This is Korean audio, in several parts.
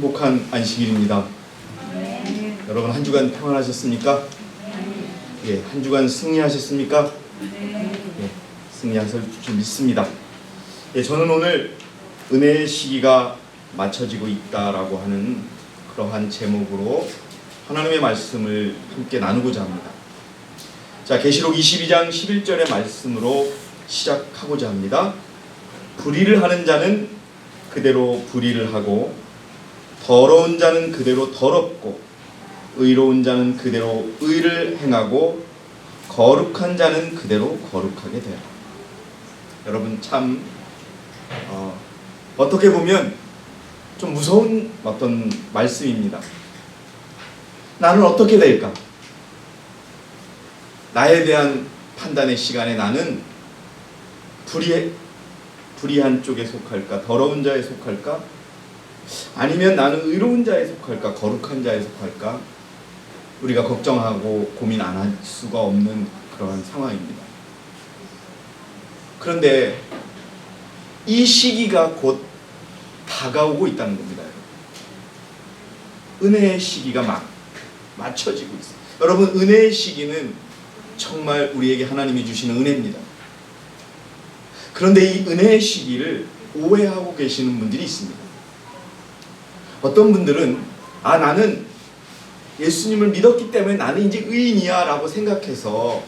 행복한 안식일입니다. 여러분 한 주간 평안하셨습니까? 예, 한 주간 승리하셨습니까? 예, 승리하실 줄 믿습니다. 예, 저는 오늘 은혜의 시기가 맞춰지고 있다라고 하는 그러한 제목으로 하나님의 말씀을 함께 나누고자 합니다. 자, 계시록 22장 11절의 말씀으로 시작하고자 합니다. 불의를 하는 자는 그대로 불의를 하고 더러운 자는 그대로 더럽고 의로운 자는 그대로 의를 행하고 거룩한 자는 그대로 거룩하게 되라. 여러분 참 어떻게 보면 좀 무서운 어떤 말씀입니다. 나는 어떻게 될까? 나에 대한 판단의 시간에 나는 불의한 쪽에 속할까? 더러운 자에 속할까? 아니면 나는 의로운 자에 속할까? 거룩한 자에 속할까? 우리가 걱정하고 고민 안 할 수가 없는 그러한 상황입니다. 그런데 이 시기가 곧 다가오고 있다는 겁니다. 은혜의 시기가 맞춰지고 있어요. 여러분, 은혜의 시기는 정말 우리에게 하나님이 주시는 은혜입니다. 그런데 이 은혜의 시기를 오해하고 계시는 분들이 있습니다. 어떤 분들은 나는 예수님을 믿었기 때문에 나는 이제 의인이야 라고 생각해서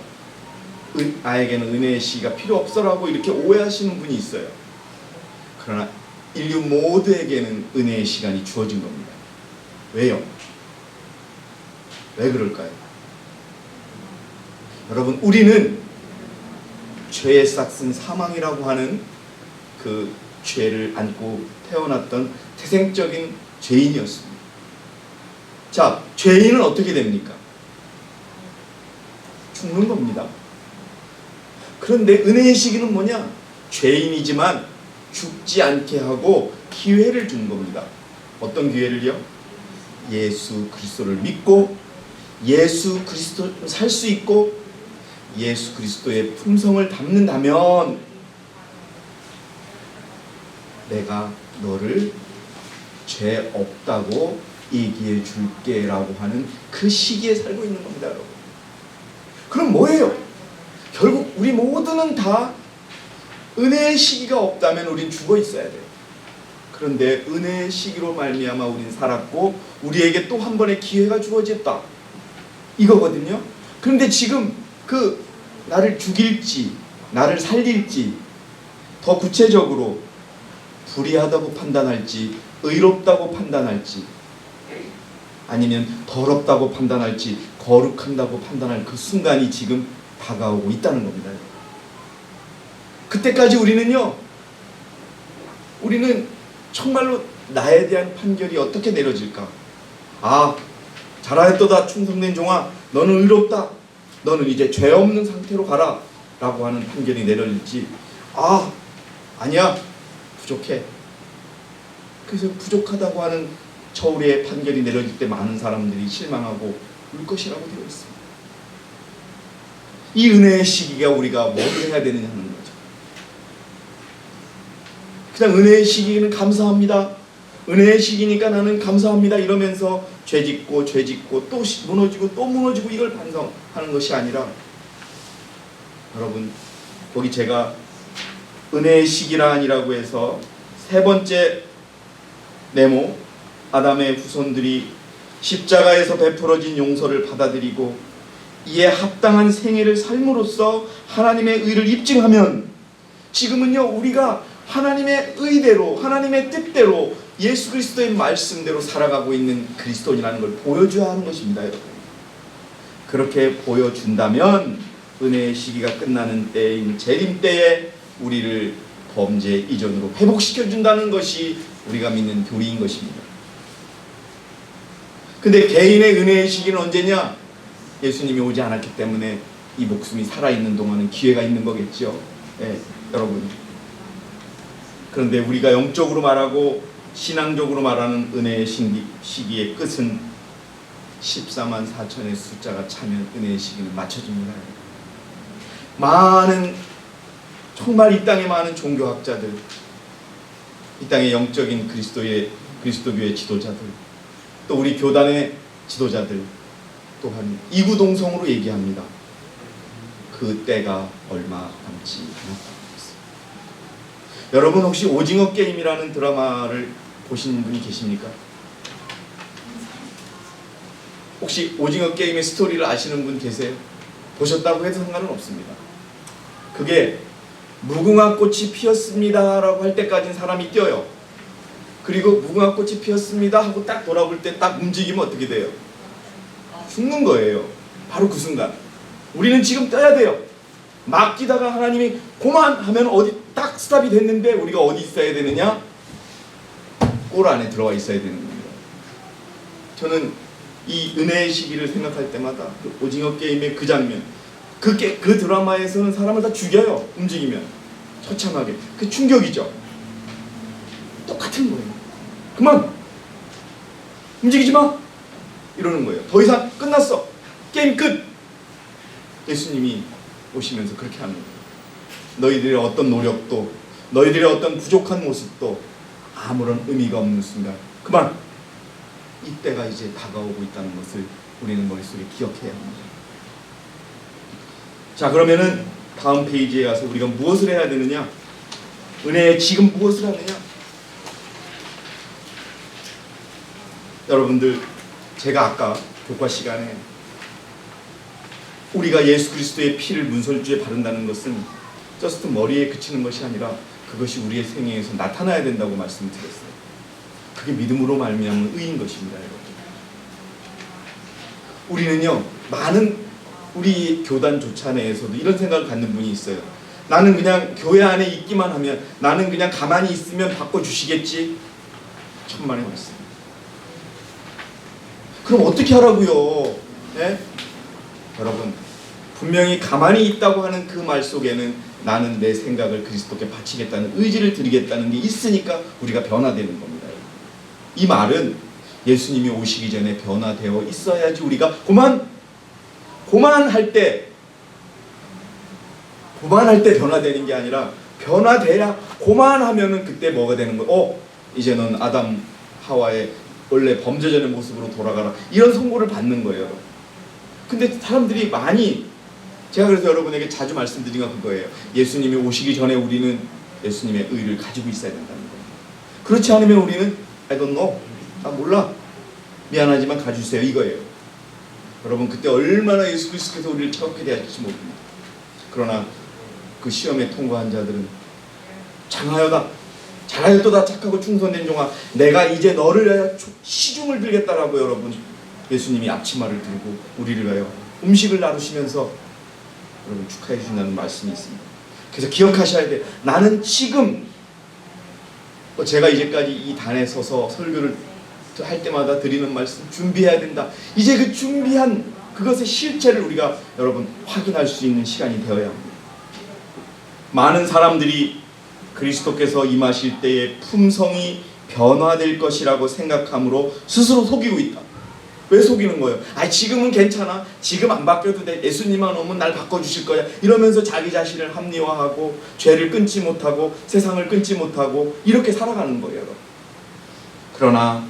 나에게는 은혜의 시기가 필요 없어라고 이렇게 오해하시는 분이 있어요. 그러나 인류 모두에게는 은혜의 시간이 주어진 겁니다. 왜요? 왜 그럴까요? 여러분, 우리는 죄의 싹슨 사망이라고 하는 그 죄를 안고 태어났던 태생적인 죄인이었습니다. 자, 죄인은 어떻게 됩니까? 죽는 겁니다. 그런데 은혜의 시기는 뭐냐? 죄인이지만 죽지 않게 하고 기회를 준 겁니다. 어떤 기회를요? 예수 그리스도를 믿고 예수 그리스도를 살 수 있고 예수 그리스도의 품성을 담는다면 내가 너를 죄 없다고 얘기해 줄게 라고 하는 그 시기에 살고 있는 겁니다, 여러분. 그럼 뭐예요? 결국 우리 모두는 다 은혜의 시기가 없다면 우린 죽어 있어야 돼요. 그런데 은혜의 시기로 말미암아 우린 살았고 우리에게 또 한 번의 기회가 주어졌다, 이거거든요. 그런데 지금 나를 죽일지 나를 살릴지, 더 구체적으로 불의하다고 판단할지 의롭다고 판단할지 아니면 더럽다고 판단할지 거룩한다고 판단할 그 순간이 지금 다가오고 있다는 겁니다. 그때까지 우리는 정말로 나에 대한 판결이 어떻게 내려질까? 잘하였도다 충성된 종아, 너는 의롭다, 너는 이제 죄 없는 상태로 가라 라고 하는 판결이 내려질지, 아니야, 부족해, 그래서 부족하다고 하는 저울의 판결이 내려질 때 많은 사람들이 실망하고 울 것이라고 되어 있습니다. 이 은혜의 시기가 우리가 뭘 해야 되느냐 하는 거죠. 그냥 은혜의 시기는 감사합니다, 은혜의 시기니까 나는 감사합니다 이러면서 죄짓고 또 무너지고 이걸 반성하는 것이 아니라, 여러분, 거기 제가 은혜의 시기란이라고 해서 세 번째 네모, 아담의 후손들이 십자가에서 베풀어진 용서를 받아들이고 이에 합당한 생애를 삶으로써 하나님의 의를 입증하면, 지금은요 우리가 하나님의 의대로 하나님의 뜻대로 예수 그리스도의 말씀대로 살아가고 있는 그리스도인이라는 걸 보여줘야 하는 것입니다, 여러분. 그렇게 보여준다면 은혜의 시기가 끝나는 때인 재림 때에 우리를 범죄 이전으로 회복시켜준다는 것이 우리가 믿는 교리인 것입니다. 근데 개인의 은혜의 시기는 언제냐? 예수님이 오지 않았기 때문에 이 목숨이 살아있는 동안은 기회가 있는 거겠죠. 네, 여러분. 그런데 우리가 영적으로 말하고 신앙적으로 말하는 은혜의 시기의 끝은 14만 4천의 숫자가 차면 은혜의 시기는 맞춰집니다. 정말 이 땅에 많은 종교학자들, 이 땅의 영적인 그리스도의 그리스도교의 지도자들, 또 우리 교단의 지도자들 또한 이구동성으로 얘기합니다. 그 때가 얼마 남지 않았다. 여러분 혹시 오징어 게임이라는 드라마를 보신 분이 계십니까? 혹시 오징어 게임의 스토리를 아시는 분 계세요? 보셨다고 해도 상관은 없습니다. 그게 무궁화 꽃이 피었습니다 라고 할 때까지는 사람이 뛰어요. 그리고 무궁화 꽃이 피었습니다 하고 딱 돌아볼 때 딱 움직이면 어떻게 돼요? 죽는 거예요. 바로 그 순간. 우리는 지금 뛰어야 돼요. 막 뛰다가 하나님이 그만 하면 어디 딱 스탑이 됐는데 우리가 어디 있어야 되느냐? 골 안에 들어와 있어야 되는 겁니다. 저는 이 은혜의 시기를 생각할 때마다 그 오징어 게임의 그 장면, 그 드라마에서는 사람을 다 죽여요. 움직이면 처참하게. 그 충격이죠. 똑같은 거예요. 그만! 움직이지 마! 이러는 거예요. 더 이상 끝났어. 게임 끝! 예수님이 오시면서 그렇게 하는 거예요. 너희들의 어떤 노력도, 너희들의 어떤 부족한 모습도 아무런 의미가 없는 순간 그만! 이때가 이제 다가오고 있다는 것을 우리는 머릿속에 기억해야 합니다. 자, 그러면은 다음 페이지에 가서 우리가 무엇을 해야 되느냐? 은혜에 지금 무엇을 하느냐? 여러분들, 제가 아까 교과 시간에 우리가 예수 그리스도의 피를 문설주에 바른다는 것은 저스트 머리에 그치는 것이 아니라 그것이 우리의 생애에서 나타나야 된다고 말씀드렸어요. 그게 믿음으로 말미암은 의인 것입니다, 여러분. 우리는요, 많은 우리 교단 조차 내에서도 이런 생각을 갖는 분이 있어요. 나는 그냥 교회 안에 있기만 하면, 나는 그냥 가만히 있으면 바꿔주시겠지. 천만의 말씀. 그럼 어떻게 하라고요? 네? 여러분, 분명히 가만히 있다고 하는 그 말 속에는 나는 내 생각을 그리스도께 바치겠다는 의지를 드리겠다는 게 있으니까 우리가 변화되는 겁니다. 이 말은 예수님이 오시기 전에 변화되어 있어야지 우리가 고만할 때 변화되는 게 아니라 변화돼야 고만하면은 그때 뭐가 되는 거예요? 이제 넌 아담 하와의 원래 범죄전의 모습으로 돌아가라. 이런 선고를 받는 거예요. 근데 사람들이 많이, 제가 그래서 여러분에게 자주 말씀드린 건 그거예요. 예수님이 오시기 전에 우리는 예수님의 의를 가지고 있어야 된다는 거예요. 그렇지 않으면 우리는 I don't know. 몰라. 미안하지만 가주세요. 이거예요. 여러분, 그때 얼마나 예수 그리스도께서 우리를 차갑게 대하실지 모릅니다. 그러나 그 시험에 통과한 자들은 장하여다, 잘하였도다, 착하고 충성된 종아, 내가 이제 너를 위하여 시중을 들겠다라고 여러분, 예수님이 앞치마를 들고 우리를 위하여 음식을 나누시면서 여러분 축하해 주신다는 말씀이 있습니다. 그래서 기억하셔야 돼요. 나는 지금, 제가 이제까지 이 단에 서서 설교를 할 때마다 드리는 말씀, 준비해야 된다. 이제 그 준비한 그것의 실체를 우리가 여러분 확인할 수 있는 시간이 되어야 합니다. 많은 사람들이 그리스도께서 임하실 때에 품성이 변화될 것이라고 생각함으로 스스로 속이고 있다. 왜 속이는 거예요? 지금은 괜찮아. 지금 안 바뀌어도 돼. 예수님만 오면 날 바꿔주실 거야. 이러면서 자기 자신을 합리화하고 죄를 끊지 못하고 세상을 끊지 못하고 이렇게 살아가는 거예요, 여러분. 그러나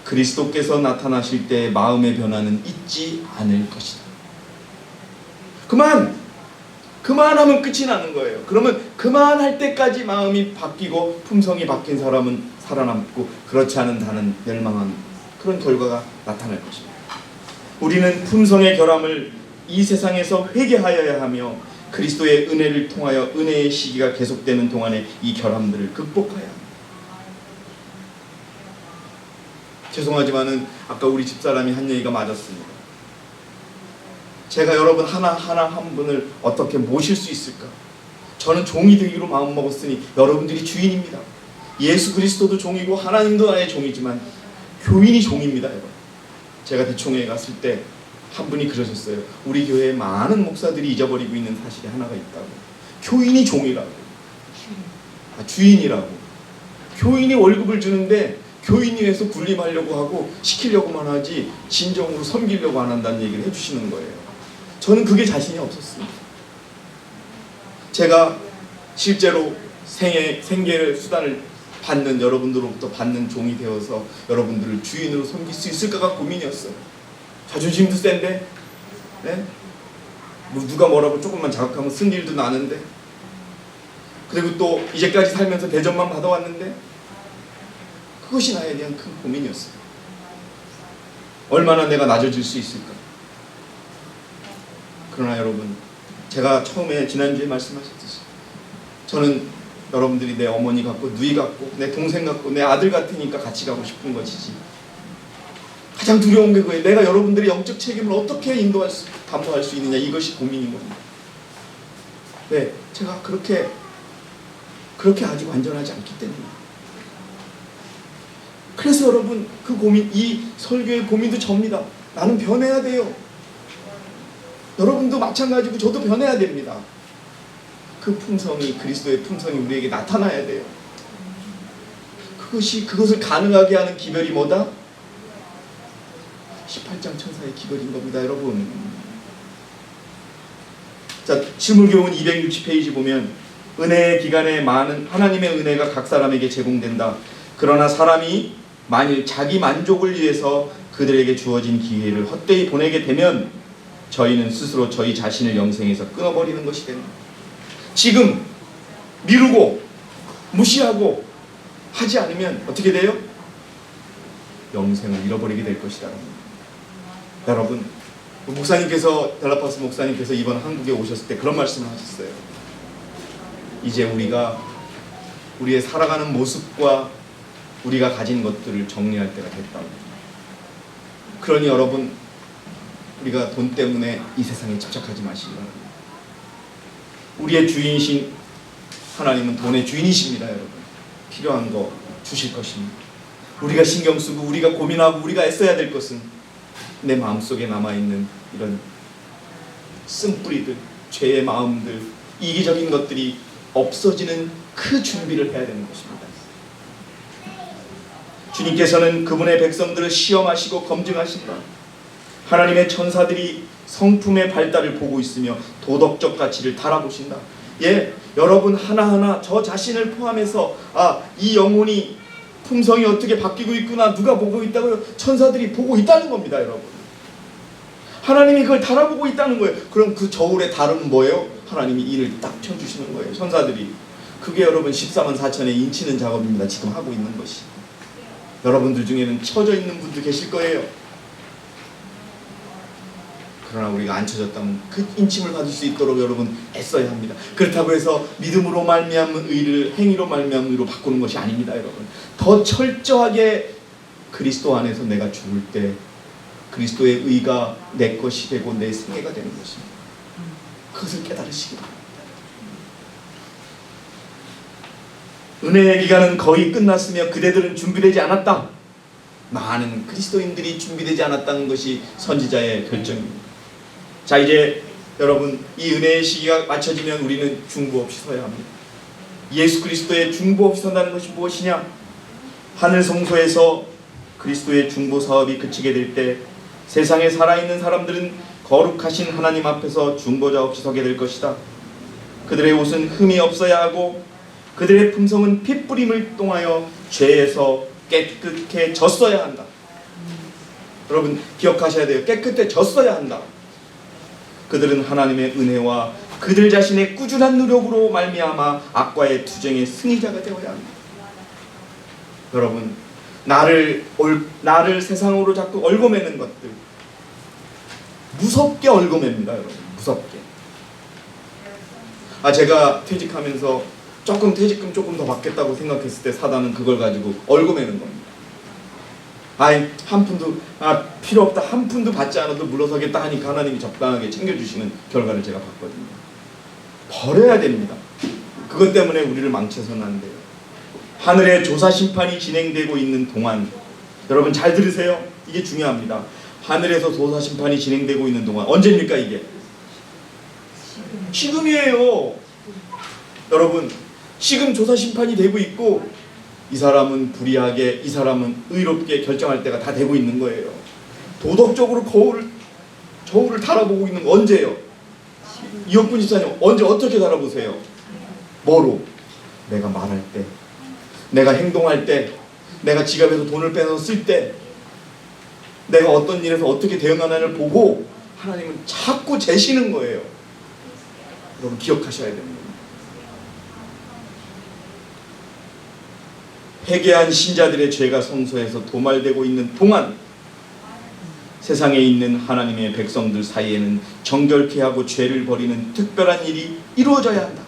그리스도께서 나타나실 때 마음의 변화는 있지 않을 것이다. 그만하면 끝이 나는 거예요. 그러면 그만할 때까지 마음이 바뀌고 품성이 바뀐 사람은 살아남고 그렇지 않은 자는 멸망한 그런 결과가 나타날 것입니다. 우리는 품성의 결함을 이 세상에서 회개하여야 하며 그리스도의 은혜를 통하여 은혜의 시기가 계속되는 동안에 이 결함들을 극복해야 합니다. 죄송하지만은 아까 우리 집사람이 한 얘기가 맞았습니다. 제가 여러분 하나하나 한 분을 어떻게 모실 수 있을까? 저는 종이 되기로 마음먹었으니 여러분들이 주인입니다. 예수 그리스도도 종이고 하나님도 나의 종이지만 교인이 종입니다, 여러분. 제가 대총회에 갔을 때 한 분이 그러셨어요. 우리 교회에 많은 목사들이 잊어버리고 있는 사실이 하나가 있다고. 교인이 종이라고. 주인이라고. 교인이 월급을 주는데 교인이 해서 군림하려고 하고 시키려고만 하지 진정으로 섬기려고 안 한다는 얘기를 해주시는 거예요. 저는 그게 자신이 없었습니다. 제가 실제로 생계를 수단을 받는 여러분들로부터 받는 종이 되어서 여러분들을 주인으로 섬길 수 있을까가 고민이었어요. 자존심도 센데, 네? 뭐 누가 뭐라고 조금만 자극하면 쓴 일도 나는데, 그리고 또 이제까지 살면서 대접만 받아왔는데, 그것이 나에 대한 큰 고민이었어요. 얼마나 내가 낮아질 수 있을까? 그러나 여러분, 제가 처음에 지난주에 말씀하셨듯이 저는 여러분들이 내 어머니 같고 누이 같고 내 동생 같고 내 아들 같으니까 같이 가고 싶은 것이지, 가장 두려운 게 그거예요. 내가 여러분들의 영적 책임을 어떻게 담보할 수 있느냐, 이것이 고민인 겁니다. 네, 제가 그렇게 아직 완전하지 않기 때문에. 그래서 여러분, 그 고민, 이 설교의 고민도 접니다. 나는 변해야 돼요. 여러분도 마찬가지고 저도 변해야 됩니다. 그 품성이, 그리스도의 품성이 우리에게 나타나야 돼요. 그것을 가능하게 하는 기별이 뭐다? 18장 천사의 기별인 겁니다, 여러분. 자, 실물교훈 260페이지 보면 은혜의 기간에 많은 하나님의 은혜가 각 사람에게 제공된다. 그러나 사람이 만일 자기 만족을 위해서 그들에게 주어진 기회를 헛되이 보내게 되면 저희는 스스로 저희 자신을 영생에서 끊어버리는 것이 됩니다. 지금 미루고 무시하고 하지 않으면 어떻게 돼요? 영생을 잃어버리게 될 것이다. 여러분, 목사님께서, 델라파스 목사님께서 이번 한국에 오셨을 때 그런 말씀을 하셨어요. 이제 우리가 우리의 살아가는 모습과 우리가 가진 것들을 정리할 때가 됐다. 그러니 여러분, 우리가 돈 때문에 이 세상에 집착하지 마시기 바랍니다. 우리의 주인이신 하나님은 돈의 주인이십니다, 여러분. 필요한 거 주실 것입니다. 우리가 신경 쓰고 우리가 고민하고 우리가 애써야 될 것은 내 마음속에 남아있는 이런 쓴뿌리들, 죄의 마음들, 이기적인 것들이 없어지는 그 준비를 해야 되는 것입니다. 주님께서는 그분의 백성들을 시험하시고 검증하신다. 하나님의 천사들이 성품의 발달을 보고 있으며 도덕적 가치를 달아보신다. 예, 여러분 하나하나 저 자신을 포함해서 이 영혼이 품성이 어떻게 바뀌고 있구나, 누가 보고 있다고요? 천사들이 보고 있다는 겁니다, 여러분. 하나님이 그걸 달아보고 있다는 거예요. 그럼 그 저울의 달은 뭐예요? 하나님이 이를 딱 펴주시는 거예요, 천사들이. 그게 여러분 14만 4천에 인치는 작업입니다, 지금 하고 있는 것이. 여러분들 중에는 쳐져 있는 분도 계실 거예요. 그러나 우리가 안 쳐졌다면 그 인침을 받을 수 있도록 여러분 애써야 합니다. 그렇다고 해서 믿음으로 말미암은 의를 행위로 말미암은 의로 바꾸는 것이 아닙니다, 여러분. 더 철저하게 그리스도 안에서 내가 죽을 때 그리스도의 의가 내 것이 되고 내 생애가 되는 것입니다. 그것을 깨달으시기 바랍니다. 은혜의 기간은 거의 끝났으며 그대들은 준비되지 않았다. 많은 그리스도인들이 준비되지 않았다는 것이 선지자의 결정입니다. 자, 이제 여러분, 이 은혜의 시기가 맞춰지면 우리는 중보 없이 서야 합니다. 예수 그리스도의 중보 없이 선다는 것이 무엇이냐? 하늘 성소에서 그리스도의 중보 사업이 그치게 될 때 세상에 살아있는 사람들은 거룩하신 하나님 앞에서 중보자 없이 서게 될 것이다. 그들의 옷은 흠이 없어야 하고 그들의 품성은 핏부림을 통하여 죄에서 깨끗해졌어야 한다. 여러분 기억하셔야 돼요. 깨끗해졌어야 한다. 그들은 하나님의 은혜와 그들 자신의 꾸준한 노력으로 말미암아 악과의 투쟁의 승리자가 되어야 합니다. 여러분, 나를 세상으로 자꾸 얽어매는 것들, 무섭게 얽어맵니다, 여러분. 무섭게. 제가 퇴직하면서 퇴직금 조금 더 받겠다고 생각했을 때 사단은 그걸 가지고 얽어매는 겁니다. 한 푼도 필요 없다, 한 푼도 받지 않아도 물러서겠다 하니까 하나님이 적당하게 챙겨주시는 결과를 제가 봤거든요. 버려야 됩니다. 그것 때문에 우리를 망쳐서는 안 돼요. 하늘의 조사 심판이 진행되고 있는 동안, 여러분 잘 들으세요. 이게 중요합니다. 하늘에서 조사 심판이 진행되고 있는 동안, 언제입니까 이게? 지금이에요. 여러분, 지금 조사 심판이 되고 있고, 이 사람은 불의하게, 이 사람은 의롭게 결정할 때가 다 되고 있는 거예요. 도덕적으로 저울을 달아보고 있는 거 언제예요? 이혁분 집사님, 언제 어떻게 달아보세요? 뭐로? 내가 말할 때 내가 행동할 때, 내가 지갑에서 돈을 빼서 쓸 때, 내가 어떤 일에서 어떻게 대응하나를 보고 하나님은 자꾸 재시는 거예요. 여러분 기억하셔야 됩니다. 회개한 신자들의 죄가 성소에서 도말되고 있는 동안 세상에 있는 하나님의 백성들 사이에는 정결케 하고 죄를 버리는 특별한 일이 이루어져야 한다.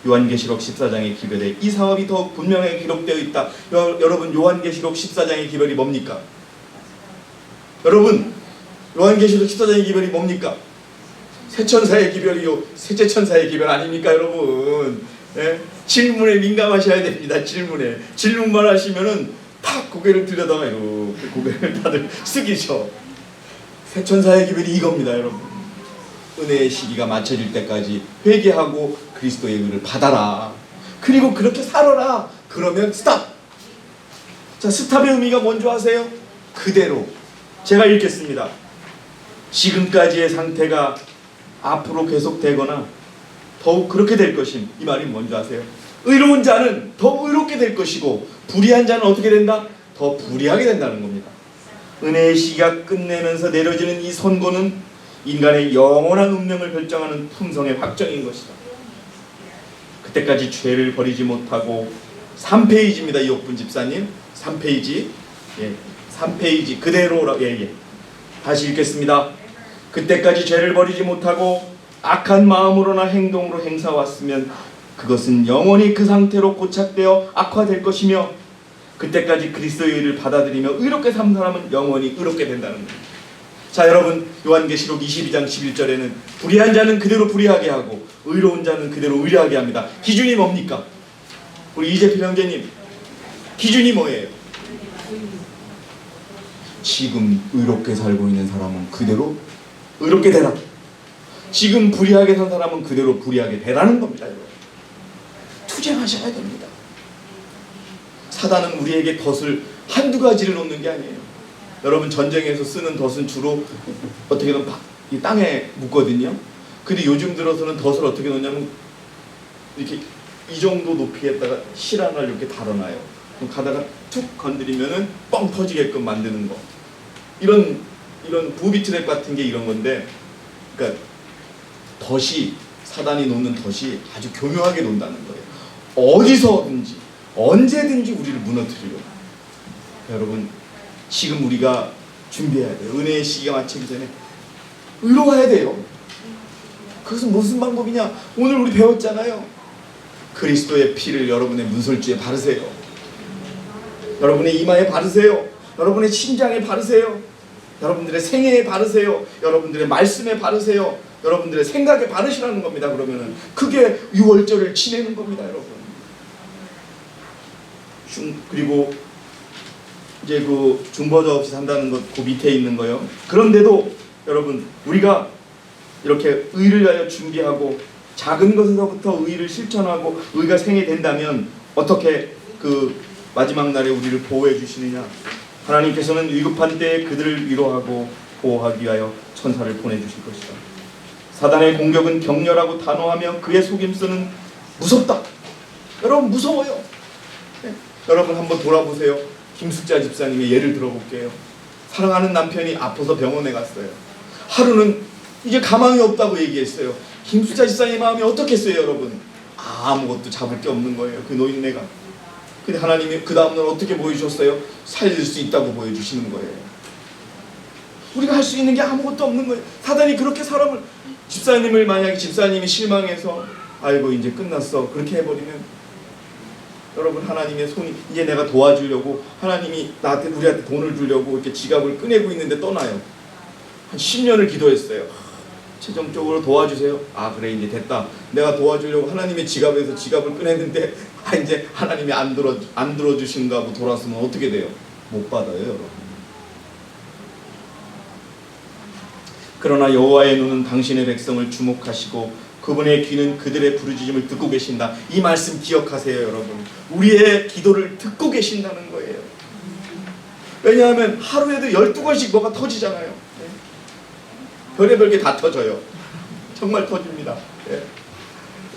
요한계시록 14장의 기별에 이 사업이 더욱 분명하게 기록되어 있다. 여러분 요한계시록 14장의 기별이 뭡니까? 여러분 요한계시록 14장의 기별이 뭡니까? 새천사의 기별이요 셋째 천사의 기별 아닙니까 여러분? 예? 질문에 민감하셔야 됩니다. 질문만 하시면은 탁 고개를 들여다가 이렇게 고개를 다들 숙이셔. 새천사의 기별이 이겁니다 여러분. 은혜의 시기가 맞춰질 때까지 회개하고 그리스도의 의를 받아라. 그리고 그렇게 살아라. 그러면 스탑. 자, 스탑의 의미가 뭔지 아세요? 그대로. 제가 읽겠습니다. 지금까지의 상태가 앞으로 계속되거나 더욱 그렇게 될 것임. 이 말이 뭔지 아세요? 의로운 자는 더 의롭게 될 것이고 불의한 자는 어떻게 된다? 더 불의하게 된다는 겁니다. 은혜의 시기가 끝내면서 내려지는 이 선고는 인간의 영원한 운명을 결정하는 품성의 확정인 것이다. 그때까지 죄를 버리지 못하고 3페이지입니다. 이옥분 집사님 3페이지 3페이지 그대로라. 다시 읽겠습니다. 그때까지 죄를 버리지 못하고 악한 마음으로나 행동으로 행사왔으면 그것은 영원히 그 상태로 고착되어 악화될 것이며 그때까지 그리스도의 의를 받아들이며 의롭게 산 사람은 영원히 의롭게 된다는 겁니다. 자 여러분 요한계시록 22장 11절에는 불의한 자는 그대로 불의하게 하고 의로운 자는 그대로 의뢰하게 합니다. 기준이 뭡니까? 우리 이재필 형제님 기준이 뭐예요? 지금 의롭게 살고 있는 사람은 그대로 의롭게 되라. 지금 불의하게 산 사람은 그대로 불의하게 되라는 겁니다. 여러분. 투쟁하셔야 됩니다. 사단은 우리에게 덫을 한두 가지를 놓는 게 아니에요. 여러분 전쟁에서 쓰는 덫은 주로 어떻게든 이 땅에 묻거든요. 근데 요즘 들어서는 덫을 어떻게 놓냐면 이렇게 이 정도 높이에다가 실 하나를 이렇게 달아놔요. 그럼 가다가 툭 건드리면은 뻥 터지게끔 만드는 거. 이런 부비트랩 같은 게 이런 건데, 그러니까 덫이 사단이 놓는 덫이 아주 교묘하게 논다는 거예요. 어디서든지 언제든지 우리를 무너뜨리려. 여러분 지금 우리가 준비해야 돼요. 은혜의 시기가 마치기 전에 의로워야 돼요. 그것은 무슨 방법이냐? 오늘 우리 배웠잖아요. 그리스도의 피를 여러분의 문설주에 바르세요. 여러분의 이마에 바르세요. 여러분의 심장에 바르세요. 여러분들의 생애에 바르세요. 여러분들의 말씀에 바르세요. 여러분들의 생각에 바르시라는 겁니다. 그러면은 그게 6월절을 지내는 겁니다, 여러분. 그리고 이제 그 중보자 없이 산다는 것 그 밑에 있는 거요. 그런데도 여러분 우리가 이렇게 의를 위하여 준비하고 작은 것에서부터 의를 실천하고 의가 생애된다면 어떻게 그 마지막 날에 우리를 보호해 주시느냐? 하나님께서는 위급한 때에 그들을 위로하고 보호하기 위하여 천사를 보내주실 것이다. 사단의 공격은 격렬하고 단호하며 그의 속임수는 무섭다. 여러분 무서워요. 네. 여러분 한번 돌아보세요. 김숙자 집사님의 예를 들어볼게요. 사랑하는 남편이 아파서 병원에 갔어요. 하루는 이제 가망이 없다고 얘기했어요. 김숙자 집사님 마음이 어떻겠어요 여러분? 아무것도 잡을 게 없는 거예요. 그 노인네가. 근데 하나님이 그 다음날 어떻게 보여주셨어요? 살릴 수 있다고 보여주시는 거예요. 우리가 할 수 있는 게 아무것도 없는 거예요. 사단이 그렇게 사람을, 집사님을 만약에 집사님이 실망해서 아이고 이제 끝났어 그렇게 해버리면 여러분 하나님의 손이 이제 내가 도와주려고 하나님이 우리한테 돈을 주려고 이렇게 지갑을 꺼내고 있는데 떠나요. 한 10년을 기도했어요. 최종적으로 도와주세요. 아 그래 이제 됐다. 내가 도와주려고 하나님의 지갑에서 지갑을 꺼냈는데 이제 하나님이 안 들어주신가 하고 돌아서면 어떻게 돼요? 못 받아요 여러분. 그러나 여호와의 눈은 당신의 백성을 주목하시고 그분의 귀는 그들의 부르짖음을 듣고 계신다. 이 말씀 기억하세요 여러분. 우리의 기도를 듣고 계신다는 거예요. 왜냐하면 하루에도 12번씩 뭐가 터지잖아요. 별의별 게 다 터져요. 정말 터집니다.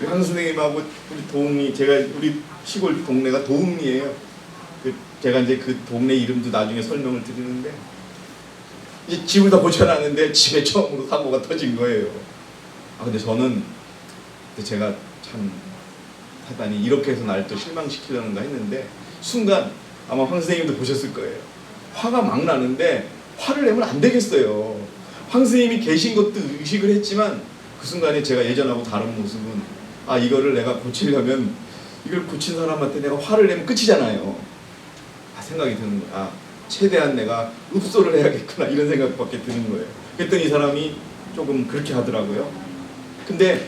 우리 한 선생님하고 우리 도움이 제가 우리 시골 동네가 도읍리예요. 제가 이제 그 동네 이름도 나중에 설명을 드리는데, 이제 집을 다 고쳐놨는데 집에 처음으로 사고가 터진 거예요. 근데 저는 제가 참 사단이 이렇게 해서 날 또 실망시키려는가 했는데, 순간 아마 황 선생님도 보셨을 거예요. 화가 막 나는데 화를 내면 안 되겠어요. 황 선생님이 계신 것도 의식을 했지만 그 순간에 제가 예전하고 다른 모습은, 이거를 내가 고치려면 이걸 고친 사람한테 내가 화를 내면 끝이잖아요. 생각이 드는 거야. 최대한 내가 읍소를 해야겠구나, 이런 생각밖에 드는 거예요. 그랬더니 이 사람이 조금 그렇게 하더라고요. 근데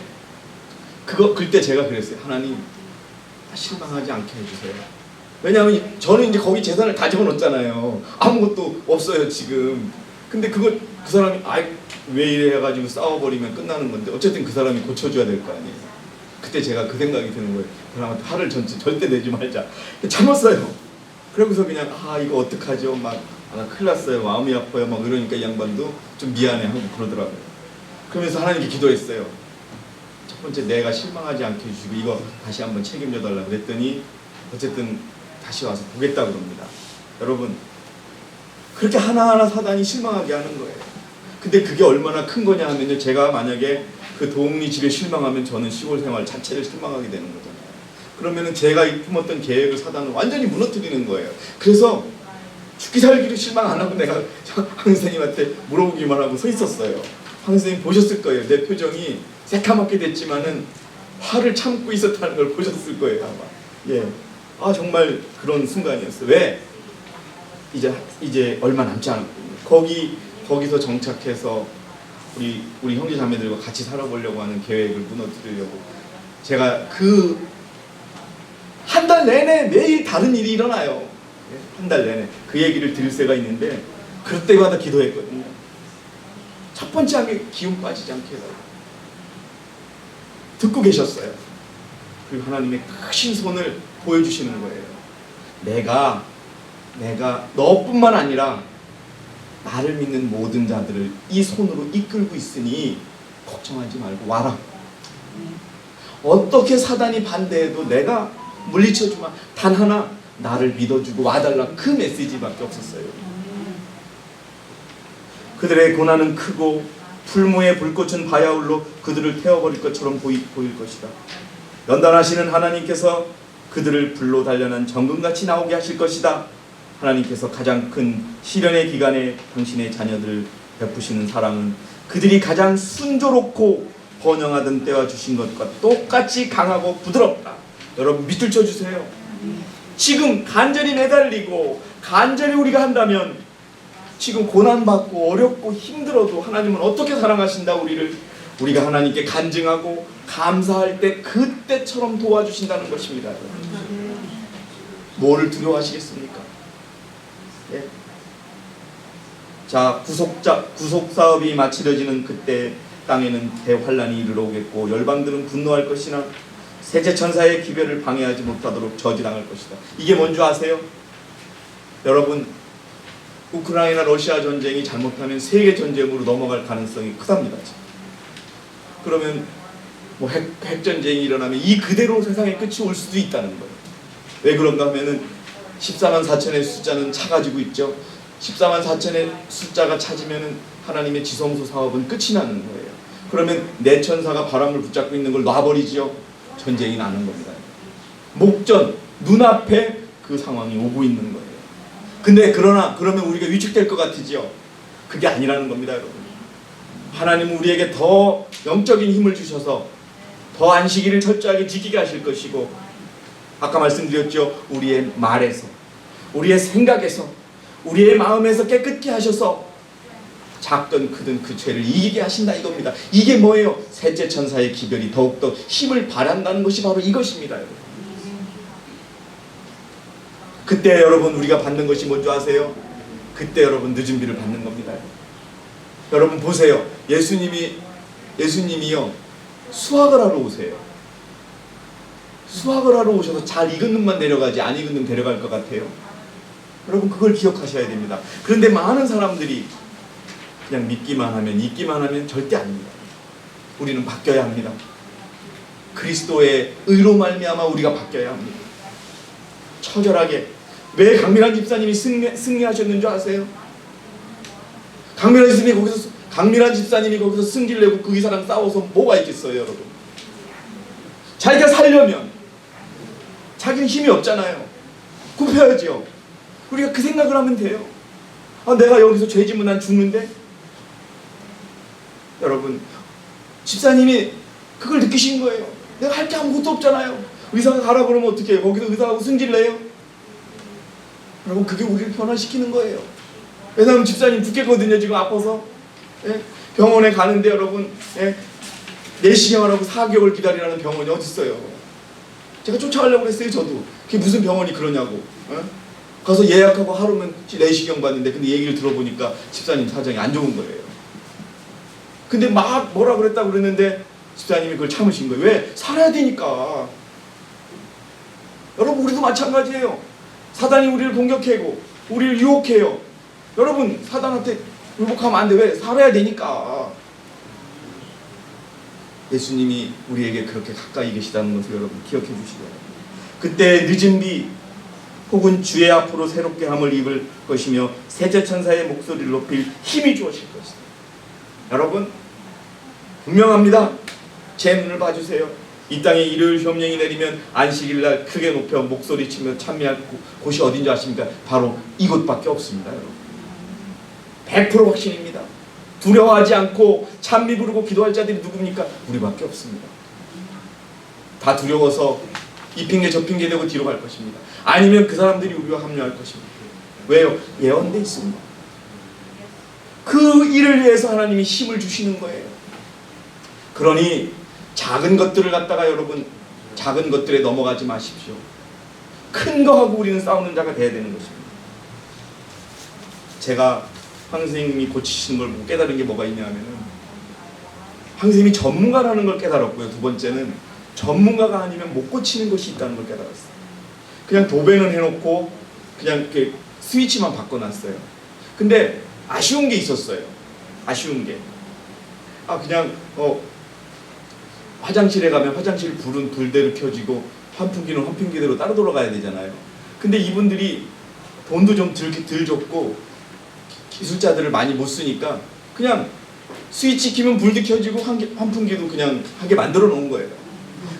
그때 제가 그랬어요. 하나님, 실망하지 않게 해주세요. 왜냐하면 저는 이제 거기 재산을 다 집어넣었잖아요. 아무것도 없어요 지금. 근데 그 사람이 왜 이래 해가지고 싸워버리면 끝나는 건데, 어쨌든 그 사람이 고쳐줘야 될 거 아니에요. 그때 제가 그 생각이 드는 거예요. 그 사람한테 화를 절대 내지 말자. 참았어요. 그러고서 그냥 이거 어떡하죠? 큰일 났어요. 마음이 아파요. 이러니까 이 양반도 좀 미안해하고 그러더라고요. 그러면서 하나님께 기도했어요. 첫 번째, 내가 실망하지 않게 해주시고 이거 다시 한번 책임져 달라고 그랬더니 어쨌든 다시 와서 보겠다 그럽니다. 여러분, 그렇게 하나하나 사단이 실망하게 하는 거예요. 근데 그게 얼마나 큰 거냐 하면요, 제가 만약에 그 도움리 집에 실망하면 저는 시골 생활 자체를 실망하게 되는 거잖아요. 그러면은 제가 품었던 계획을 사단은 완전히 무너뜨리는 거예요. 그래서 죽기 살기로 실망 안 하고 내가 황 선생님한테 물어보기만 하고 서 있었어요. 황 선생님 보셨을 거예요. 내 표정이 새카맣게 됐지만은 화를 참고 있었다는 걸 보셨을 거예요 아마. 예, 정말 그런 순간이었어요. 왜? 이제 얼마 남지 않았거든요. 거기서 정착해서 우리 형제 자매들과 같이 살아보려고 하는 계획을 무너뜨리려고, 제가 한 달 내내 매일 다른 일이 일어나요. 한 달 내내 그 얘기를 들을 새가 있는데, 그럴 때마다 기도했거든요. 첫 번째 하게 기운 빠지지 않게 해달라고. 듣고 계셨어요. 그리고 하나님의 크신 손을 보여주시는 거예요. 내가 너뿐만 아니라 나를 믿는 모든 자들을 이 손으로 이끌고 있으니 걱정하지 말고 와라. 어떻게 사단이 반대해도 내가 물리쳐주마. 단 하나, 나를 믿어주고 와달라. 그 메시지밖에 없었어요. 그들의 고난은 크고 풀무의 불꽃은 바야울로 그들을 태워버릴 것처럼 보일 것이다. 연단하시는 하나님께서 그들을 불로 단련한 정금같이 나오게 하실 것이다. 하나님께서 가장 큰 시련의 기간에 당신의 자녀들을 베푸시는 사랑은 그들이 가장 순조롭고 번영하던 때와 주신 것과 똑같이 강하고 부드럽다. 여러분 밑줄 쳐주세요. 지금 간절히 매달리고 간절히 우리가 한다면, 지금 고난받고 어렵고 힘들어도 하나님은 어떻게 사랑하신다 우리가 하나님께 간증하고 감사할 때 그때처럼 도와주신다는 것입니다. 뭐를 두려워하시겠습니까? 예? 자, 구속 사업이 마치려지는 그때 땅에는 대환란이 이르러 오겠고 열방들은 분노할 것이나 세제 천사의 기별을 방해하지 못하도록 저지당할 것이다. 이게 뭔지 아세요? 여러분, 우크라이나 러시아 전쟁이 잘못하면 세계 전쟁으로 넘어갈 가능성이 크답니다. 그러면 핵전쟁이 일어나면 이 그대로 세상의 끝이 올 수도 있다는 거예요. 왜 그런가 하면은 14만 4천의 숫자는 차가지고 있죠. 14만 4천의 숫자가 차지면은 하나님의 지성소 사업은 끝이 나는 거예요. 그러면 내 천사가 바람을 붙잡고 있는 걸 놔버리죠. 전쟁이 나는 겁니다. 목전 눈앞에 그 상황이 오고 있는 거예요. 근데 그러면 우리가 위축될 것 같으지요. 그게 아니라는 겁니다, 여러분. 하나님은 우리에게 더 영적인 힘을 주셔서 더 안식일을 철저하게 지키게 하실 것이고, 아까 말씀드렸죠. 우리의 말에서, 우리의 생각에서, 우리의 마음에서 깨끗게 하셔서 작든 크든 그 죄를 이기게 하신다 이겁니다. 이게 뭐예요? 셋째 천사의 기별이 더욱더 힘을 발한다는 것이 바로 이것입니다, 여러분. 그때 여러분 우리가 받는 것이 뭔지 아세요? 그때 여러분 늦은 비를 받는 겁니다. 여러분 보세요. 예수님이요 수학을 하러 오세요. 수학을 하러 오셔서 잘 익은 놈만 내려가지 안 익은 놈 데려갈 것 같아요. 여러분 그걸 기억하셔야 됩니다. 그런데 많은 사람들이 그냥 믿기만 하면 절대 아닙니다. 우리는 바뀌어야 합니다. 그리스도의 의로 말미암아 우리가 바뀌어야 합니다. 처절하게. 왜 강민환 집사님이 승리하셨는 줄 아세요? 강민환 집사님이 거기서 승질 내고 그 의사랑 싸워서 뭐가 있겠어요, 여러분? 자기가 살려면 자기는 힘이 없잖아요. 굽혀야죠. 우리가 그 생각을 하면 돼요. 아, 내가 여기서 죄 지면 난 죽는데? 여러분, 집사님이 그걸 느끼신 거예요. 내가 할 게 아무것도 없잖아요. 의사가 가라 그러면 어떻게 해요? 거기서 의사하고 승질 내요? 여러분, 그게 우리를 변화시키는 거예요. 왜냐하면 집사님 죽겠거든요, 지금 아파서. 예? 병원에 가는데 여러분, 예? 내시경하라고 4개월 기다리라는 병원이 어디 있어요? 제가 쫓아가려고 했어요, 저도. 그게 무슨 병원이 그러냐고. 예? 가서 예약하고 하루면 내시경 받는데, 근데 얘기를 들어보니까 집사님 사정이 안 좋은 거예요. 근데 막 뭐라 그랬다고 그랬는데 집사님이 그걸 참으신 거예요. 왜? 살아야 되니까. 여러분, 우리도 마찬가지예요. 사단이 우리를 공격하고 우리를 유혹해요. 여러분, 사단한테 굴복하면 안 돼. 왜? 살아야 되니까. 예수님이 우리에게 그렇게 가까이 계시다는 것을 여러분 기억해 주시고요. 그때 늦은 비 혹은 주의 앞으로 새롭게 함을 입을 것이며 세자천사의 목소리를 높일 힘이 주어질 것이다. 여러분, 분명합니다. 제 눈을 봐주세요. 이 땅에 일요일 협령이 내리면 안식일날 크게 높여 목소리치며 찬미할 곳이 어딘지 아십니까? 바로 이곳밖에 없습니다, 여러분. 100% 확신입니다. 두려워하지 않고 찬미 부르고 기도할 자들이 누굽니까? 우리밖에 없습니다. 다 두려워서 이 핑계 저 핑계 대고 뒤로 갈 것입니다. 아니면 그 사람들이 우리와 합류할 것입니다. 왜요? 예언돼 있습니다. 그 일을 위해서 하나님이 힘을 주시는 거예요. 그러니 작은 것들을 갖다가 여러분, 작은 것들에 넘어가지 마십시오. 큰 거하고 우리는 싸우는 자가 돼야 되는 것입니다. 제가 황 선생님이 고치시는 걸 보고 깨달은 게 뭐가 있냐 하면은, 황 선생님이 전문가라는 걸 깨달았고요. 두 번째는 전문가가 아니면 못 고치는 것이 있다는 걸 깨달았어요. 그냥 도배는 해놓고 그냥 이렇게 스위치만 바꿔놨어요. 근데 아쉬운 게 있었어요. 아쉬운 게. 그냥 화장실에 가면 화장실 불은 불대로 켜지고 환풍기는 환풍기대로 따로 돌아가야 되잖아요. 근데 이분들이 돈도 좀 덜 줬고 기술자들을 많이 못 쓰니까 그냥 스위치 키면 불도 켜지고 환풍기도 그냥 하게 만들어 놓은 거예요.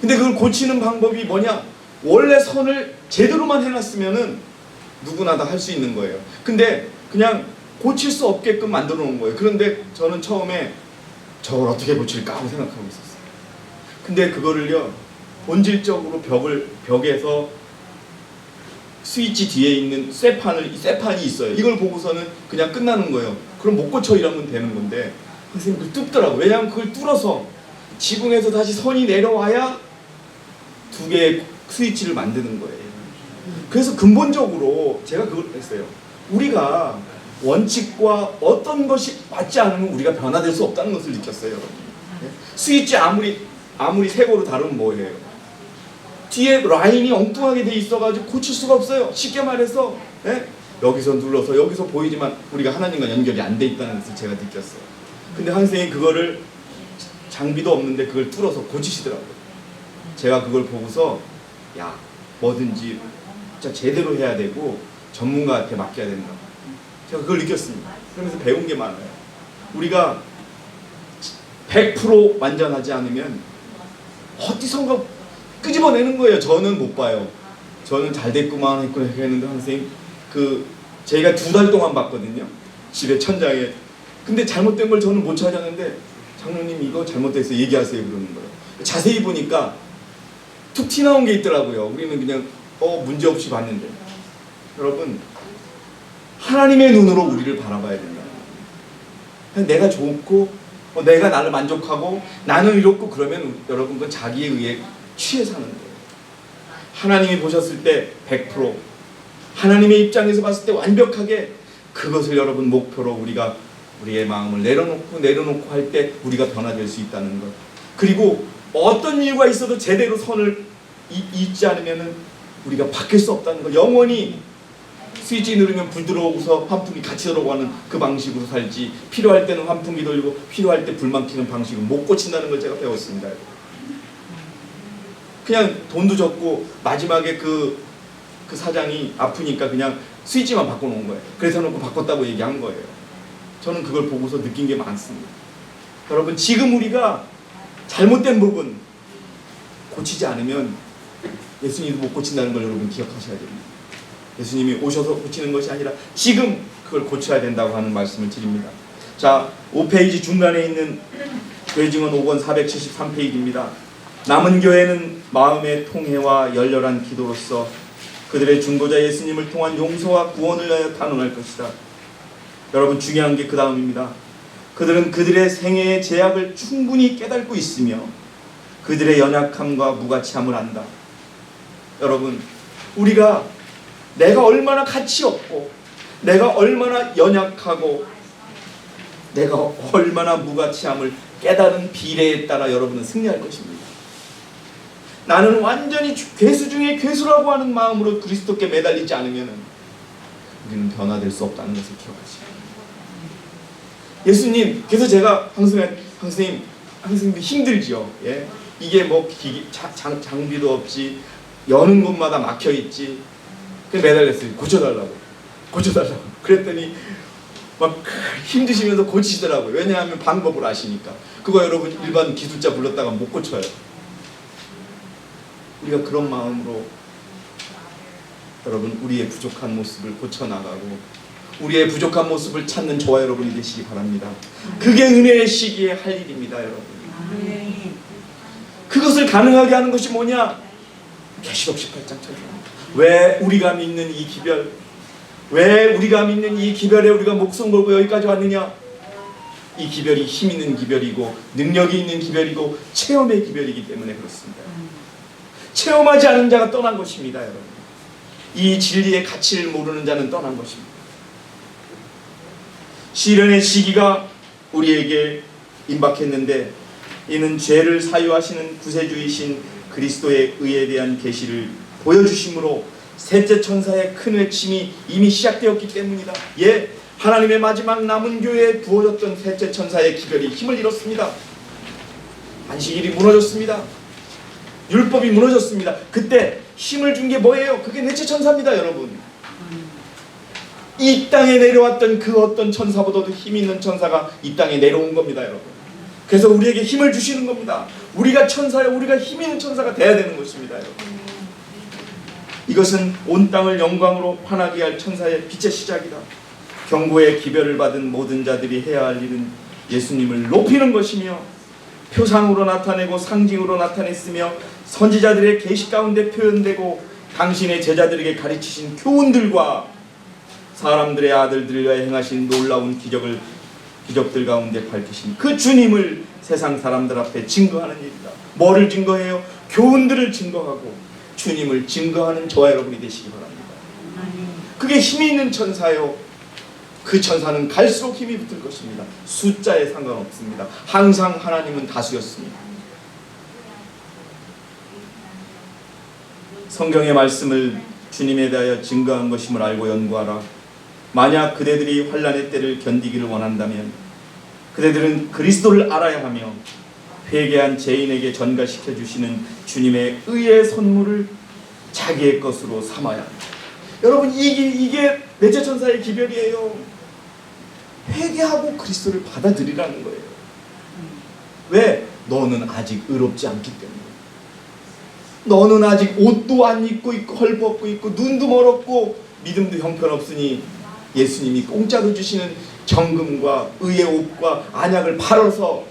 근데 그걸 고치는 방법이 뭐냐? 원래 선을 제대로만 해놨으면은 누구나 다 할 수 있는 거예요. 근데 그냥 고칠 수 없게끔 만들어 놓은 거예요. 그런데 저는 처음에 저걸 어떻게 고칠까 하고 생각하고 있었어요. 근데 그거를요, 본질적으로 벽에서 스위치 뒤에 있는 쇠판이 있어요. 이걸 보고서는 그냥 끝나는 거예요. 그럼 못 고쳐 이러면 되는 건데, 선생님 그걸 뚫더라고요. 왜냐하면 그걸 뚫어서 지붕에서 다시 선이 내려와야 두 개의 스위치를 만드는 거예요. 그래서 근본적으로 제가 그걸 했어요. 우리가 원칙과 어떤 것이 맞지 않으면 우리가 변화될 수 없다는 것을 느꼈어요. 스위치 아무리 새거로 다루면 뭐예요? 뒤에 라인이 엉뚱하게 돼 있어가지고 고칠 수가 없어요. 쉽게 말해서 여기서 눌러서 여기서 보이지만 우리가 하나님과 연결이 안 돼 있다는 것을 제가 느꼈어요. 근데 한 선생님이 그거를 장비도 없는데 그걸 뚫어서 고치시더라고요. 제가 그걸 보고서 야, 뭐든지 진짜 제대로 해야 되고 전문가한테 맡겨야 된다. 제가 그걸 느꼈습니다. 그러면서 배운 게 많아요. 우리가 100% 완전하지 않으면 어디선가 끄집어내는 거예요. 저는 못 봐요. 저는 잘 됐구만 했는데 선생님 저희가 2달 동안 봤거든요. 집에 천장에. 근데 잘못된 걸 저는 못 찾았는데 장로님 이거 잘못됐어요. 얘기하세요 그러는 거예요. 자세히 보니까 툭 튀나온 게 있더라고요. 우리는 그냥 문제없이 봤는데. 여러분, 하나님의 눈으로 우리를 바라봐야 된다. 내가 좋고 내가 나를 만족하고 나는 이렇고 그러면 여러분 그건 자기에 의해 취해 사는 거예요. 하나님이 보셨을 때 100% 하나님의 입장에서 봤을 때 완벽하게 그것을 여러분 목표로 우리가 우리의 마음을 내려놓고 할 때 우리가 변화될 수 있다는 것. 그리고 어떤 이유가 있어도 제대로 선을 잇지 않으면 우리가 바뀔 수 없다는 것. 영원히 스위치 누르면 불 들어오고서 환풍기 같이 들어가는 그 방식으로 살지, 필요할 때는 환풍기 돌리고 필요할 때 불만 켜는 방식을 못 고친다는 걸 제가 배웠습니다. 그냥 돈도 적고 마지막에 그 그 사장이 아프니까 그냥 스위치만 바꿔놓은 거예요. 그래서 놓고 바꿨다고 얘기한 거예요. 저는 그걸 보고서 느낀 게 많습니다. 여러분, 지금 우리가 잘못된 부분 고치지 않으면 예수님도 못 고친다는 걸 여러분 기억하셔야 됩니다. 예수님이 오셔서 고치는 것이 아니라 지금 그걸 고쳐야 된다고 하는 말씀을 드립니다. 자, 5페이지 중간에 있는 교회증언 5권 473페이지입니다. 남은 교회는 마음의 통회와 열렬한 기도로서 그들의 중보자 예수님을 통한 용서와 구원을 위하여 탄원할 것이다. 여러분, 중요한 게 그 다음입니다. 그들은 그들의 생애의 제약을 충분히 깨닫고 있으며 그들의 연약함과 무가치함을 안다. 여러분, 우리가 내가 얼마나 가치 없고 내가 얼마나 연약하고 내가 얼마나 무가치함을 깨달은 비례에 따라 여러분은 승리할 것입니다. 나는 완전히 괴수 중에 괴수라고 하는 마음으로 그리스도께 매달리지 않으면 우리는 변화될 수 없다는 것을 기억하시고, 예수님, 그래서 제가 선생님 힘들지요. 예? 이게 뭐 장비도 없지, 여는 곳마다 막혀 있지. 그래서 매달렸어요. 고쳐달라고. 그랬더니 막 힘드시면서 고치시더라고요. 왜냐하면 방법을 아시니까. 그거 여러분 일반 기술자 불렀다가 못 고쳐요. 우리가 그런 마음으로 여러분 우리의 부족한 모습을 고쳐나가고 우리의 부족한 모습을 찾는 저와 여러분이 되시기 바랍니다. 그게 은혜의 시기에 할 일입니다, 여러분. 그것을 가능하게 하는 것이 뭐냐? 계시록 18장 찾아옵니다. 왜 우리가 믿는 이 기별, 왜 우리가 믿는 이 기별에 우리가 목숨 걸고 여기까지 왔느냐? 이 기별이 힘 있는 기별이고 능력이 있는 기별이고 체험의 기별이기 때문에 그렇습니다. 체험하지 않은 자가 떠난 것입니다, 여러분. 이 진리의 가치를 모르는 자는 떠난 것입니다. 시련의 시기가 우리에게 임박했는데 이는 죄를 사유하시는 구세주이신 그리스도의 의에 대한 계시를 보여주심으로 셋째 천사의 큰 외침이 이미 시작되었기 때문이다. 예, 하나님의 마지막 남은 교회에 부어졌던 셋째 천사의 기별이 힘을 잃었습니다. 안식일이 무너졌습니다. 율법이 무너졌습니다. 그때 힘을 준 게 뭐예요? 그게 넷째 천사입니다, 여러분. 이 땅에 내려왔던 그 어떤 천사보다도 힘 있는 천사가 이 땅에 내려온 겁니다, 여러분. 그래서 우리에게 힘을 주시는 겁니다. 우리가 천사예요. 우리가 힘 있는 천사가 돼야 되는 것입니다, 여러분. 이것은 온 땅을 영광으로 환하게 할 천사의 빛의 시작이다. 경고의 기별을 받은 모든 자들이 해야 할 일은 예수님을 높이는 것이며 표상으로 나타내고 상징으로 나타냈으며 선지자들의 계시 가운데 표현되고 당신의 제자들에게 가르치신 교훈들과 사람들의 아들들을 위하여 행하신 놀라운 기적들 가운데 밝히신 그 주님을 세상 사람들 앞에 증거하는 일이다. 뭐를 증거해요? 교훈들을 증거하고 주님을 증거하는 저와 여러분이 되시기 바랍니다. 그게 힘이 있는 천사요. 그 천사는 갈수록 힘이 붙을 것입니다. 숫자에 상관없습니다. 항상 하나님은 다수였습니다. 성경의 말씀을 주님에 대하여 증거한 것임을 알고 연구하라. 만약 그대들이 환난의 때를 견디기를 원한다면 그대들은 그리스도를 알아야 하며 회개한 죄인에게 전가시켜 주시는 주님의 의의 선물을 자기의 것으로 삼아야 합니다. 여러분, 이게 넷째 천사의 기별이에요. 회개하고 그리스도를 받아들이라는 거예요. 왜? 너는 아직 의롭지 않기 때문에. 너는 아직 옷도 안 입고 있고 헐벗고 있고 눈도 멀었고 믿음도 형편없으니 예수님이 공짜로 주시는 정금과 의의 옷과 안약을 팔아서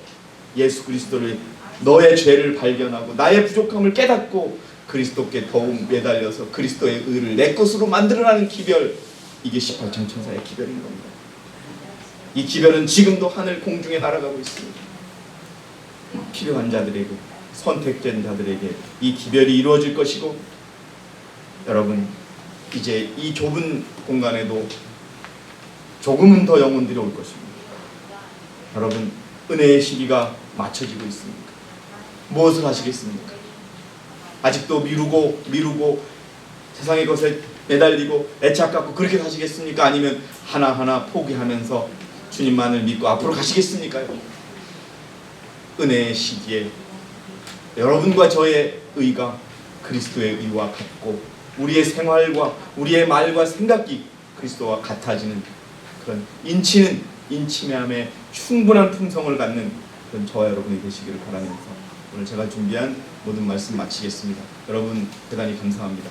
예수 그리스도를, 너의 죄를 발견하고 나의 부족함을 깨닫고 그리스도께 더욱 매달려서 그리스도의 의를 내 것으로 만들어라는 기별, 이게 18장 천사의 기별인 겁니다. 이 기별은 지금도 하늘 공중에 날아가고 있습니다. 필요한 자들에게, 선택된 자들에게 이 기별이 이루어질 것이고, 여러분 이제 이 좁은 공간에도 조금은 더 영혼들이 올 것입니다. 여러분, 은혜의 시기가 맞춰지고 있습니까? 무엇을 하시겠습니까? 아직도 미루고 세상의 것에 매달리고 애착 갖고 그렇게 사시겠습니까? 아니면 하나하나 포기하면서 주님만을 믿고 앞으로 가시겠습니까? 은혜의 시기에 여러분과 저의 의가 그리스도의 의와 같고 우리의 생활과 우리의 말과 생각이 그리스도와 같아지는 그런 인치매함의 충분한 품성을 갖는 그런 저와 여러분이 되시기를 바라면서 오늘 제가 준비한 모든 말씀 마치겠습니다. 여러분 대단히 감사합니다.